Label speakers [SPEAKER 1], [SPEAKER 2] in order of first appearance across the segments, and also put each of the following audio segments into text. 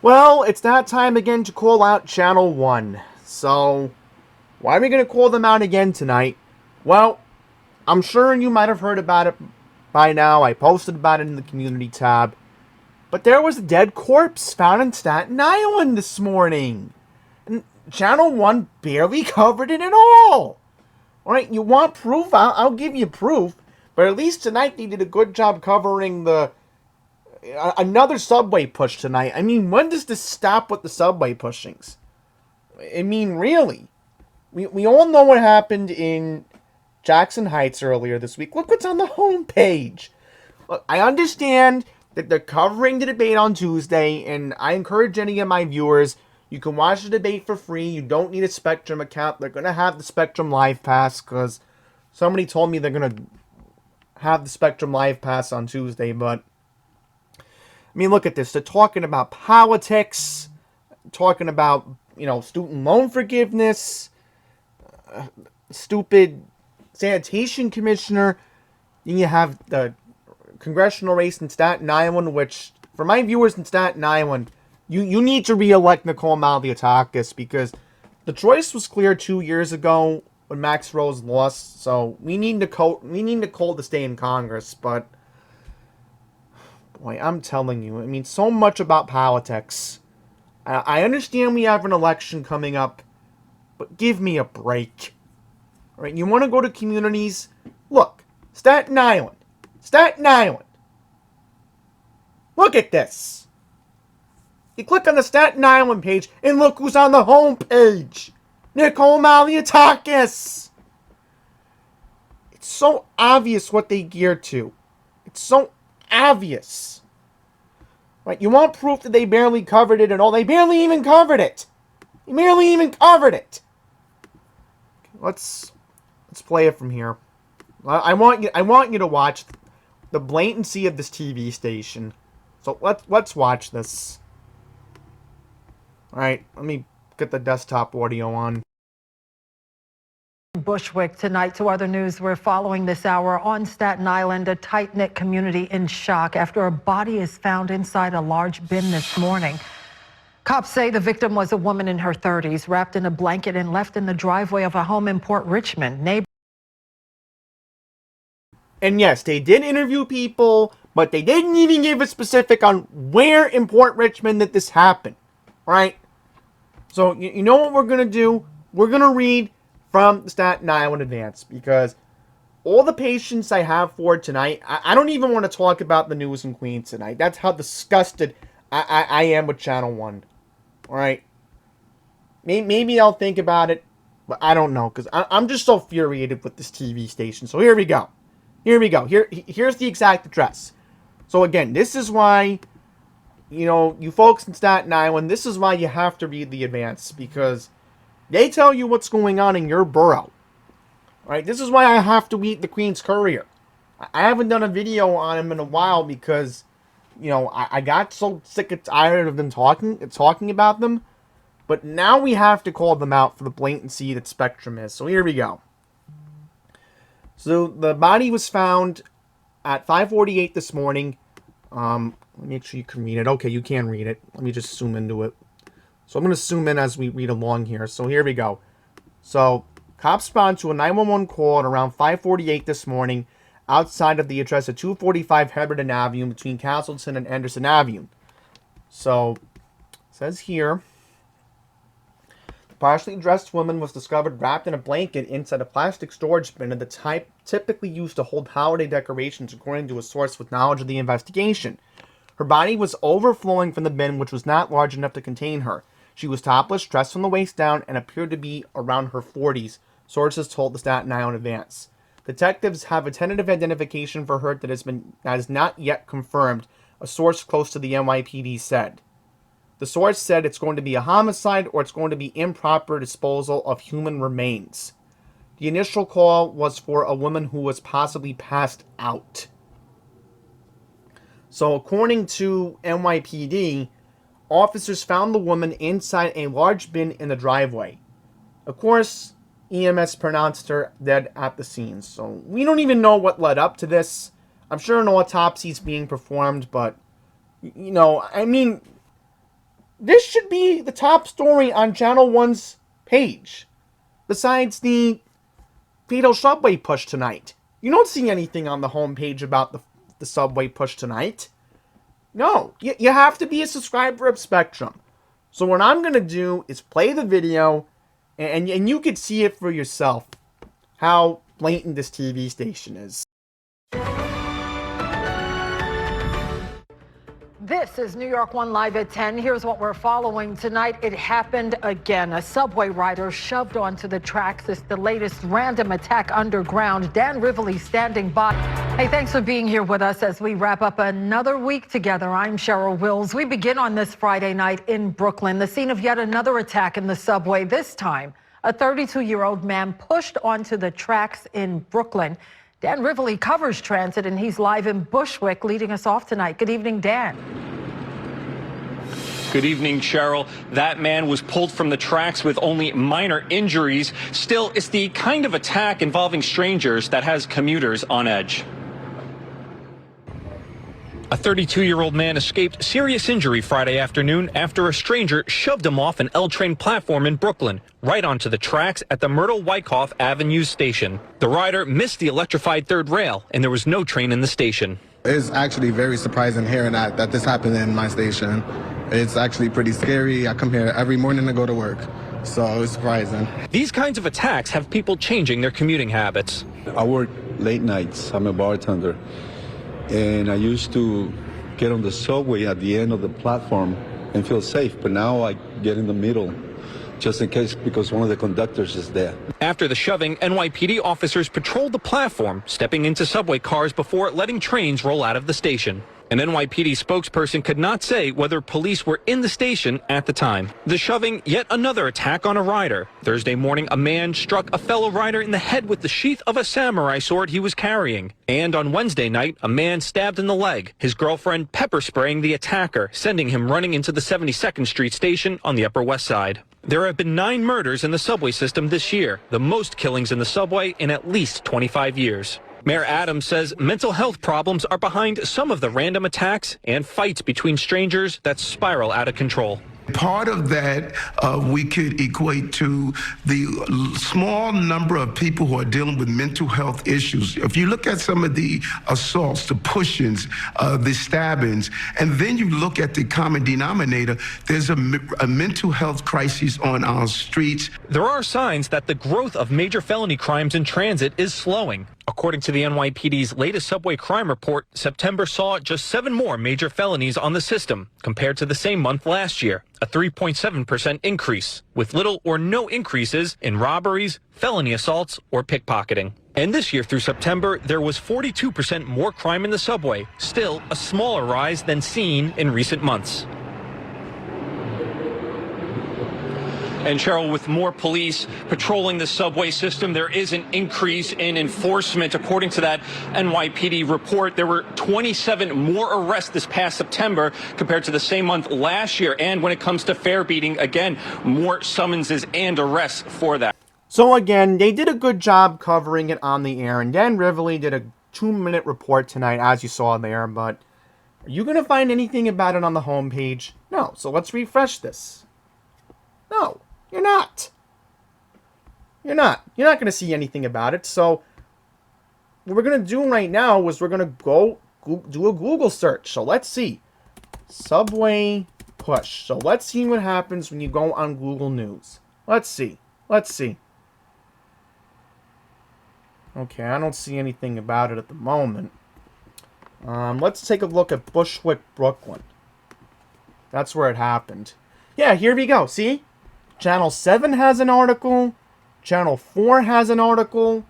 [SPEAKER 1] Well, it's that time again to call out Channel 1. So, why are we going to call them out again tonight? Well, I'm sure you might have heard about it by now. I posted about it in the community tab. But there was a dead corpse found in Staten Island this morning. And Channel 1 barely covered it at all. Alright, you want proof? I'll give you proof. But at least tonight they did a good job covering the another subway push tonight. I mean, when does this stop with the subway pushings? I mean, really? We all know what happened in Jackson Heights earlier this week. Look what's on the homepage. Look, I understand that they're covering the debate on Tuesday, and I encourage any of my viewers, you can watch the debate for free. You don't need a Spectrum account. They're going to have the Spectrum Live Pass because somebody told me they're going to have the Spectrum Live Pass on Tuesday, but I mean, look at this. They're talking about politics, talking about, student loan forgiveness, stupid sanitation commissioner. Then you have the congressional race in Staten Island, which, for my viewers in Staten Island, you need to re-elect Nicole Malliotakis because the choice was clear 2 years ago when Max Rose lost. So we need Nicole to stay in Congress, but boy, I'm telling you, I mean, so much about politics. I understand we have an election coming up, but give me a break. All right, you want to go to communities? Look, Staten Island. Staten Island. Look at this. You click on the Staten Island page, and look who's on the home page. Nicole Malliotakis. It's so obvious what they gear to. It's so obvious. Right, you want proof that they barely covered it at all? They barely even covered it. They barely even covered it. Let's play it from here. I want you to watch the blatancy of this TV station. So let's watch this. All right, let me get the desktop audio on.
[SPEAKER 2] Bushwick tonight. To other news we're following this hour on Staten Island, a tight-knit community in shock after a body is found inside a large bin this morning. Cops say the victim was a woman in her 30s, wrapped in a blanket and left in the driveway of a home in Port Richmond.
[SPEAKER 1] And yes, they did interview people, but they didn't even give a specific on where in Port Richmond that this happened. Right? So you know what we're going to do? We're going to read from the Staten Island Advance because all the patience I have for tonight, I don't even want to talk about the news in Queens tonight. That's how disgusted I am with Channel 1. Alright? Maybe I'll think about it, but I don't know because I'm just so infuriated with this TV station. So here we go. Here's the exact address. So again, this is why, you folks in Staten Island, this is why you have to read the Advance because they tell you what's going on in your borough. Right? This is why I have to read the Queens Courier. I haven't done a video on them in a while because, I got so sick and tired of them talking about them. But now we have to call them out for the blatancy that Spectrum is. So here we go. So the body was found at 5:48 this morning. Let me make sure you can read it. Okay, you can read it. Let me just zoom into it. So I'm going to zoom in as we read along here. So here we go. So cops responded to a 911 call at around 5:48 this morning outside of the address at 245 Heberton Avenue between Castleton and Anderson Avenue. So it says here, the partially dressed woman was discovered wrapped in a blanket inside a plastic storage bin of the type typically used to hold holiday decorations, according to a source with knowledge of the investigation. Her body was overflowing from the bin, which was not large enough to contain her. She was topless, dressed from the waist down, and appeared to be around her 40s, sources told the Staten Island Advance. Detectives have a tentative identification for her that is not yet confirmed, a source close to the NYPD said. The source said it's going to be a homicide or it's going to be improper disposal of human remains. The initial call was for a woman who was possibly passed out. So according to NYPD, officers found the woman inside a large bin in the driveway. Of course, EMS pronounced her dead at the scene. So we don't even know what led up to this. I'm sure an autopsy is being performed, but, I mean, This should be the top story on Channel 1's page. Besides the fatal subway push tonight. You don't see anything on the homepage about the subway push tonight. No, you have to be a subscriber of Spectrum. So what I'm going to do is play the video, and you can see it for yourself, how blatant this TV station is.
[SPEAKER 2] This is New York One Live at 10. Here's what we're following tonight. It happened again. A subway rider shoved onto the tracks. It's the latest random attack underground. Dan Rivoli standing by. Hey, thanks for being here with us as we wrap up another week together. I'm Cheryl Wills. We begin on this Friday night in Brooklyn, the scene of yet another attack in the subway. This time, a 32-year-old man pushed onto the tracks in Brooklyn. Dan Rivoli covers transit, and he's live in Bushwick, leading us off tonight. Good evening, Dan.
[SPEAKER 3] Good evening, Cheryl. That man was pulled from the tracks with only minor injuries. Still, it's the kind of attack involving strangers that has commuters on edge. A 32-year-old man escaped serious injury Friday afternoon after a stranger shoved him off an L train platform in Brooklyn, right onto the tracks at the Myrtle-Wyckoff Avenue station. The rider missed the electrified third rail, and there was no train in the station.
[SPEAKER 4] It's actually very surprising hearing that this happened in my station. It's actually pretty scary. I come here every morning to go to work, so it's surprising.
[SPEAKER 3] These kinds of attacks have people changing their commuting habits.
[SPEAKER 5] I work late nights. I'm a bartender. And I used to get on the subway at the end of the platform and feel safe. But now I get in the middle just in case because one of the conductors is there.
[SPEAKER 3] After the shoving, NYPD officers patrolled the platform, stepping into subway cars before letting trains roll out of the station. An NYPD spokesperson could not say whether police were in the station at the time. The shoving, yet another attack on a rider. Thursday morning, a man struck a fellow rider in the head with the sheath of a samurai sword he was carrying. And on Wednesday night, a man stabbed in the leg, his girlfriend pepper spraying the attacker, sending him running into the 72nd Street station on the Upper West Side. There have been 9 murders in the subway system this year, the most killings in the subway in at least 25 years. Mayor Adams says mental health problems are behind some of the random attacks and fights between strangers that spiral out of control.
[SPEAKER 6] Part of that we could equate to the small number of people who are dealing with mental health issues. If you look at some of the assaults, the pushings, the stabbings, and then you look at the common denominator, there's a mental health crisis on our streets.
[SPEAKER 3] There are signs that the growth of major felony crimes in transit is slowing. According to the NYPD's latest subway crime report, September saw just 7 more major felonies on the system compared to the same month last year, a 3.7% increase, with little or no increases in robberies, felony assaults, or pickpocketing. And this year through September, there was 42% more crime in the subway, still a smaller rise than seen in recent months. And Cheryl, with more police patrolling the subway system, there is an increase in enforcement. According to that NYPD report, there were 27 more arrests this past September compared to the same month last year. And when it comes to fare beating, again, more summonses and arrests for that.
[SPEAKER 1] So again, they did a good job covering it on the air. And Dan Rivoli did a 2-minute report tonight, as you saw there. But are you going to find anything about it on the homepage? No. So let's refresh this. No. You're not. You're not going to see anything about it. So what we're going to do right now is we're going to go do a Google search. So let's see. Subway push. So let's see what happens when you go on Google News. Let's see. Let's see. Okay, I don't see anything about it at the moment. Let's take a look at Bushwick, Brooklyn. That's where it happened. Yeah, here we go. See? Channel 7 has an article. Channel 4 has an article.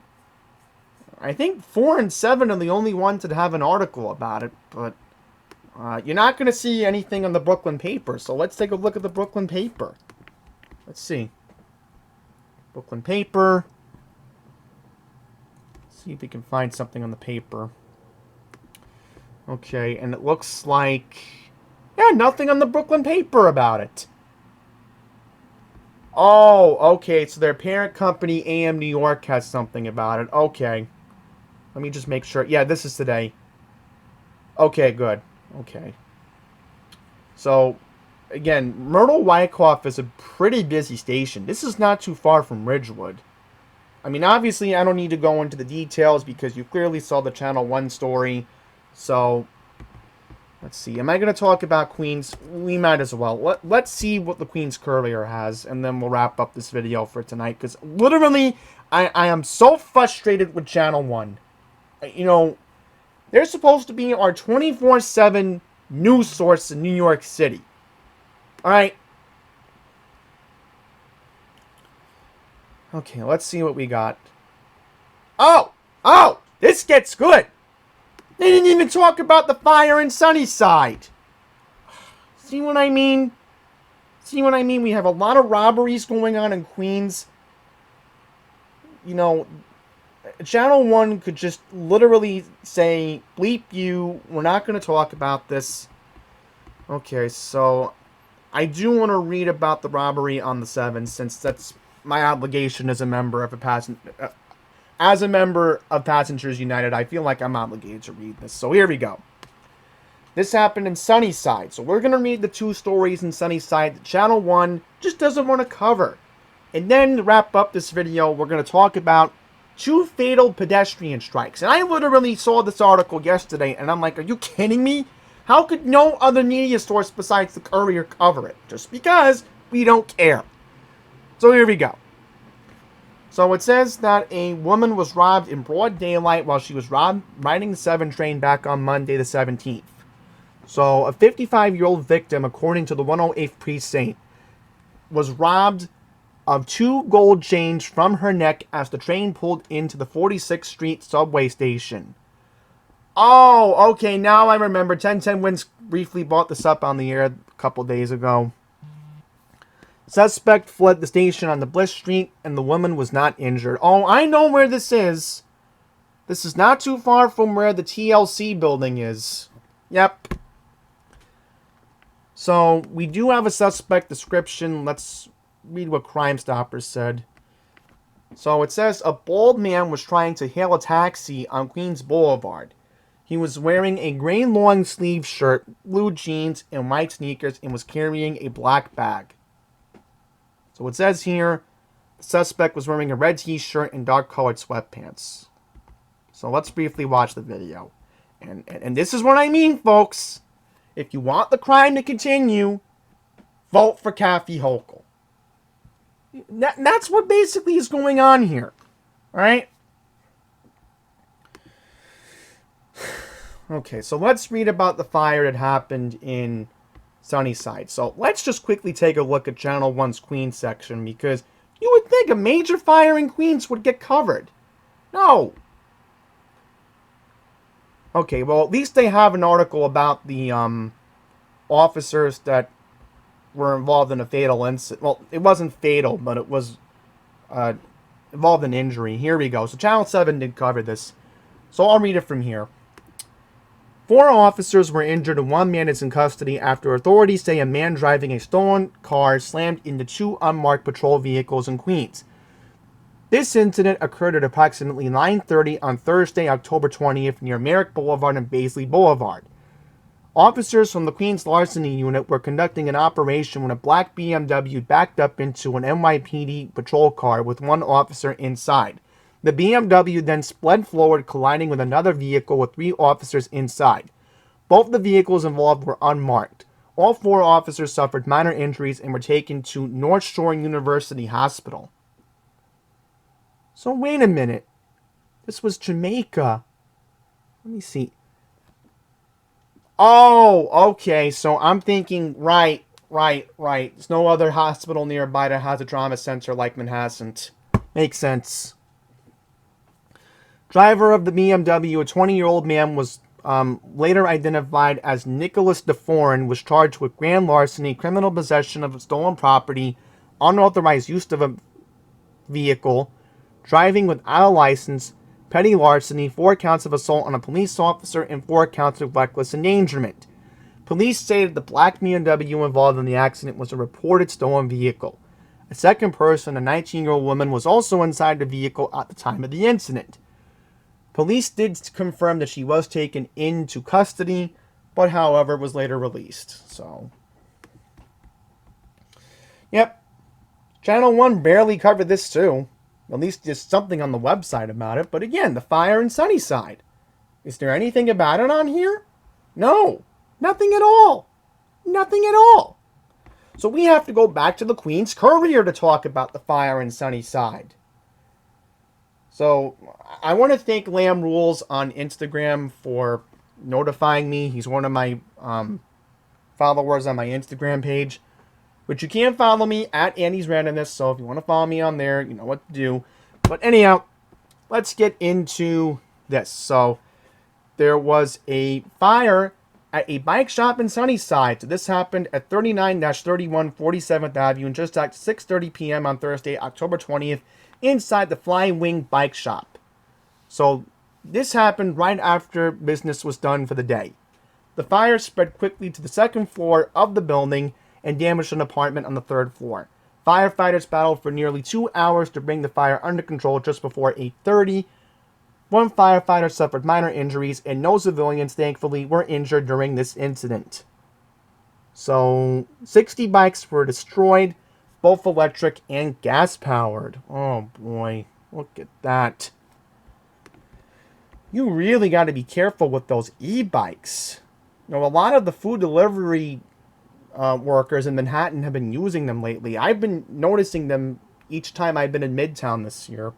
[SPEAKER 1] I think 4 and 7 are the only ones that have an article about it. But you're not going to see anything on the Brooklyn paper. So let's take a look at the Brooklyn paper. Let's see. Brooklyn paper. Let's see if we can find something on the paper. Okay, and it looks like... yeah, nothing on the Brooklyn paper about it. Oh, okay, so their parent company, AM New York, has something about it. Okay. Let me just make sure. Yeah, this is today. Okay, good. Okay. So, again, Myrtle Wyckoff is a pretty busy station. This is not too far from Ridgewood. I mean, obviously, I don't need to go into the details because you clearly saw the Channel 1 story. So, let's see. Am I going to talk about Queens? We might as well. Let's see what the Queens Courier has, and then we'll wrap up this video for tonight. Because literally, I am so frustrated with Channel 1. You know, they're supposed to be our 24/7 news source in New York City. Alright? Okay, let's see what we got. Oh! This gets good! They didn't even talk about the fire in Sunnyside. See what I mean? We have a lot of robberies going on in Queens. You know, Channel 1 could just literally say, bleep you, we're not going to talk about this. Okay, so I do want to read about the robbery on the 7th, since that's my obligation as a member of Passengers United. I feel like I'm obligated to read this. So here we go. This happened in Sunnyside. So we're going to read the two stories in Sunnyside that Channel 1 just doesn't want to cover. And then to wrap up this video, we're going to talk about 2 fatal pedestrian strikes. And I literally saw this article yesterday, and I'm like, are you kidding me? How could no other media source besides the Courier cover it? Just because we don't care. So here we go. So it says that a woman was robbed in broad daylight while she was riding the 7 train back on Monday the 17th. So a 55-year-old victim, according to the 108th Precinct, was robbed of 2 gold chains from her neck as the train pulled into the 46th Street subway station. Oh, okay, now I remember. 1010 Wins briefly brought this up on the air a couple days ago. Suspect fled the station on the Bliss Street, and the woman was not injured. Oh, I know where this is. This is not too far from where the TLC building is. Yep. So, we do have a suspect description. Let's read what Crime Stoppers said. So, it says, a bald man was trying to hail a taxi on Queens Boulevard. He was wearing a gray long-sleeve shirt, blue jeans, and white sneakers, and was carrying a black bag. So it says here, the suspect was wearing a red t-shirt and dark-colored sweatpants. So let's briefly watch the video. And this is what I mean, folks. If you want the crime to continue, vote for Kathy Hochul. That's what basically is going on here. Alright? Okay, so let's read about the fire that happened in Sunnyside. So let's just quickly take a look at Channel 1's Queens section, because you would think a major fire in Queens would get covered. No. Okay, well, at least they have an article about the officers that were involved in a fatal incident. Well, it wasn't fatal, but it was involved in injury. Here we go. So Channel 7 did cover this. So I'll read it from here. 4 officers were injured and 1 man is in custody after authorities say a man driving a stolen car slammed into 2 unmarked patrol vehicles in Queens. This incident occurred at approximately 9:30 on Thursday, October 20th, near Merrick Boulevard and Baisley Boulevard. Officers from the Queens Larceny Unit were conducting an operation when a black BMW backed up into an NYPD patrol car with 1 officer inside. The BMW then sped forward, colliding with another vehicle with 3 officers inside. Both the vehicles involved were unmarked. All 4 officers suffered minor injuries and were taken to North Shore University Hospital. So wait a minute. This was Jamaica. Let me see. Oh, okay. So I'm thinking, right. There's no other hospital nearby that has a trauma center like Manhasset. Makes sense. Driver of the BMW, a 20-year-old man, was later identified as Nicholas DeForeign, was charged with grand larceny, criminal possession of stolen property, unauthorized use of a vehicle, driving without a license, petty larceny, 4 counts of assault on a police officer, and 4 counts of reckless endangerment. Police stated the black BMW involved in the accident was a reported stolen vehicle. A second person, a 19-year-old woman, was also inside the vehicle at the time of the incident. Police did confirm that she was taken into custody, but however was later released. So, Yep, Channel 1 barely covered this too. At least just something on the website about it. But again, the fire in Sunnyside. Is there anything about it on here? No, nothing at all. Nothing at all. So we have to go back to the Queen's Courier to talk about the fire in Sunnyside. So I want to thank Lamb Rules on Instagram for notifying me. He's one of my followers on my Instagram page. But you can follow me at Andy's Randomness. So if you want to follow me on there, you know what to do. But anyhow, let's get into this. So there was a fire at a bike shop in Sunnyside. So this happened at 39-31 47th Avenue just at 6:30 p.m. on Thursday, October 20th, inside the Flying Wing bike shop. So this happened right after business was done for the day. The fire spread quickly to the second floor of the building and damaged an apartment on the third floor. Firefighters battled for nearly 2 hours to bring the fire under control just before 8:30. One firefighter suffered minor injuries, and no civilians, thankfully, were injured during this incident. So, 60 bikes were destroyed, both electric and gas-powered. Oh boy, look at that. You really got to be careful with those e-bikes. You know, a lot of the food delivery workers in Manhattan have been using them lately. I've been noticing them each time I've been in Midtown this year.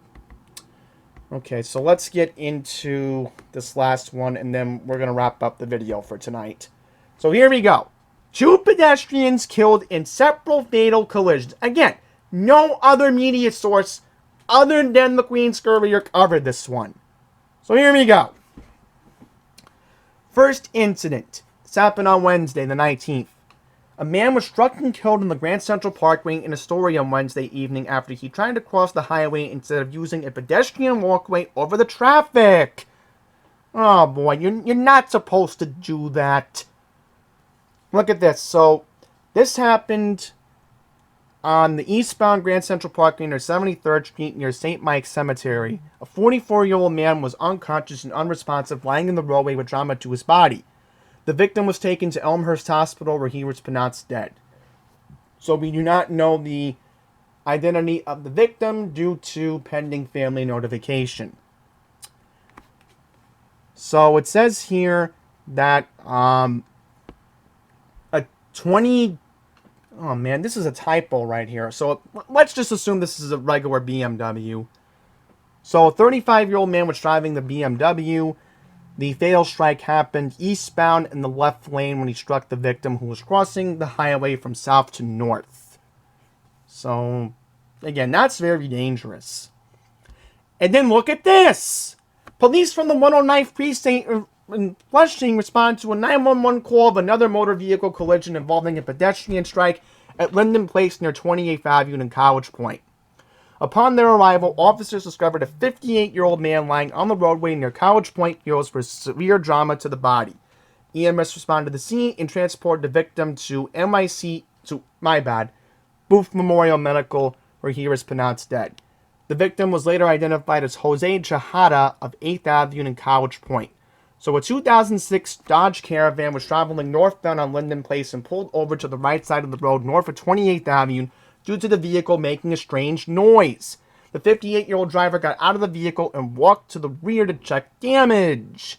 [SPEAKER 1] Okay, so let's get into this last one, and then we're going to wrap up the video for tonight. So here we go. 2 pedestrians killed in several fatal collisions. Again, no other media source other than the Queen's Courier covered this one. So here we go. First incident. This happened on Wednesday, the 19th. A man was struck and killed on the Grand Central Parkway in Astoria on Wednesday evening after he tried to cross the highway instead of using a pedestrian walkway over the traffic. Oh boy, you're not supposed to do that. Look at this. So, this happened on the eastbound Grand Central Parkway near 73rd Street near St. Mike's Cemetery. A 44-year-old man was unconscious and unresponsive, lying in the roadway with trauma to his body. The victim was taken to Elmhurst Hospital where he was pronounced dead. So we do not know the identity of the victim due to pending family notification. So it says here that a 20... Oh man, this is a typo right here. So let's just assume this is a regular BMW. So a 35-year-old man was driving the BMW. The fatal strike happened eastbound in the left lane when he struck the victim who was crossing the highway from south to north. So, again, that's very dangerous. And then look at this! Police from the 109th Precinct in Flushing responded to a 911 call of another motor vehicle collision involving a pedestrian strike at Linden Place near 28th Avenue and College Point. Upon their arrival, officers discovered a 58-year-old man lying on the roadway near College Point Hills for severe trauma to the body. EMS responded to the scene and transported the victim to Booth Memorial Medical, where he was pronounced dead. The victim was later identified as Jose Chahada of 8th Avenue and College Point. So a 2006 Dodge Caravan was traveling northbound on Linden Place and pulled over to the right side of the road north of 28th Avenue due to the vehicle making a strange noise. The 58-year-old driver got out of the vehicle and walked to the rear to check damage.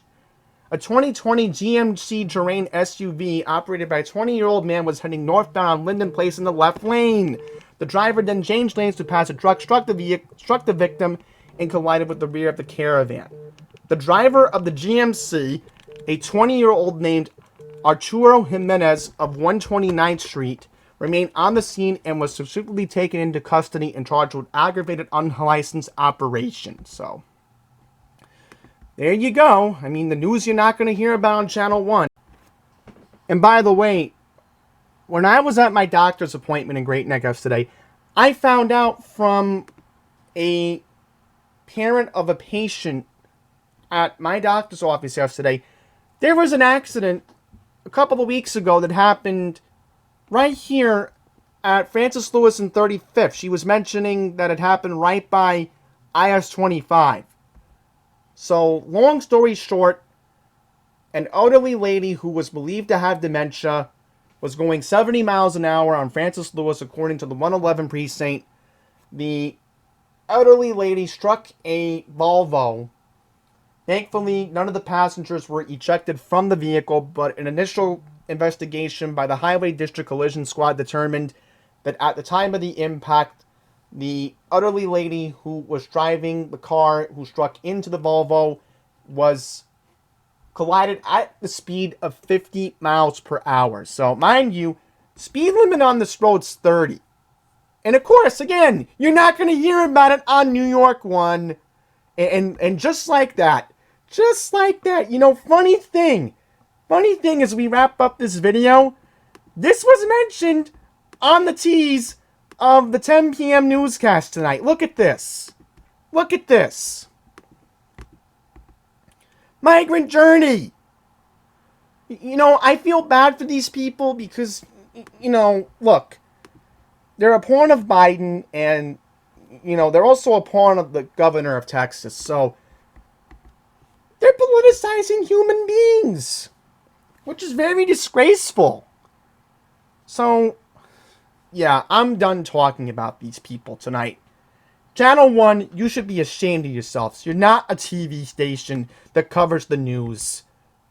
[SPEAKER 1] A 2020 GMC Terrain SUV operated by a 20-year-old man was heading northbound on Linden Place in the left lane. The driver then changed lanes to pass a truck, struck the victim, and collided with the rear of the Caravan. The driver of the GMC, a 20-year-old named Arturo Jimenez of 129th Street, remained on the scene and was subsequently taken into custody and charged with aggravated unlicensed operation. So, there you go. I mean, the news you're not going to hear about on Channel 1. And by the way, when I was at my doctor's appointment in Great Neck yesterday, I found out from a parent of a patient at my doctor's office yesterday, there was an accident a couple of weeks ago that happened right here at Francis Lewis and 35th. She was mentioning that it happened right by IS-25. So, long story short, an elderly lady who was believed to have dementia was going 70 miles an hour on Francis Lewis, according to the 111 precinct. The elderly lady struck a Volvo. Thankfully, none of the passengers were ejected from the vehicle, but an initial investigation by the Highway District Collision Squad determined that at the time of the impact, the elderly lady who was driving the car, who struck into the Volvo, was collided at the speed of 50 miles per hour. So, mind you, speed limit on this road's 30. And of course, again, you're not going to hear about it on New York 1. And just like that, funny thing as we wrap up this video, this was mentioned on the tease of the 10 p.m. newscast tonight. Look at this. Migrant Journey. I feel bad for these people because, look, they're a pawn of Biden, and, they're also a pawn of the governor of Texas. So, they're politicizing human beings, which is very disgraceful. So, yeah, I'm done talking about these people tonight. Channel 1, you should be ashamed of yourselves. You're not a TV station that covers the news.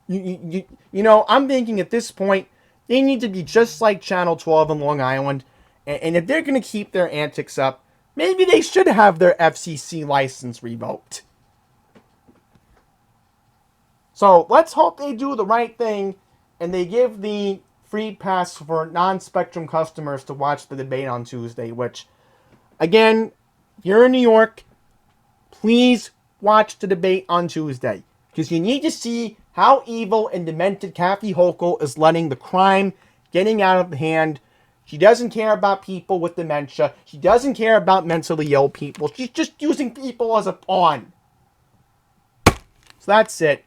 [SPEAKER 1] I'm thinking at this point, they need to be just like Channel 12 in Long Island. And if they're going to keep their antics up, maybe they should have their FCC license revoked. So let's hope they do the right thing and they give the free pass for non-Spectrum customers to watch the debate on Tuesday, which, again, if you're in New York, please watch the debate on Tuesday, because you need to see how evil and demented Kathy Hochul is letting the crime getting out of hand. She doesn't care about people with dementia. She doesn't care about mentally ill people. She's just using people as a pawn. So that's it.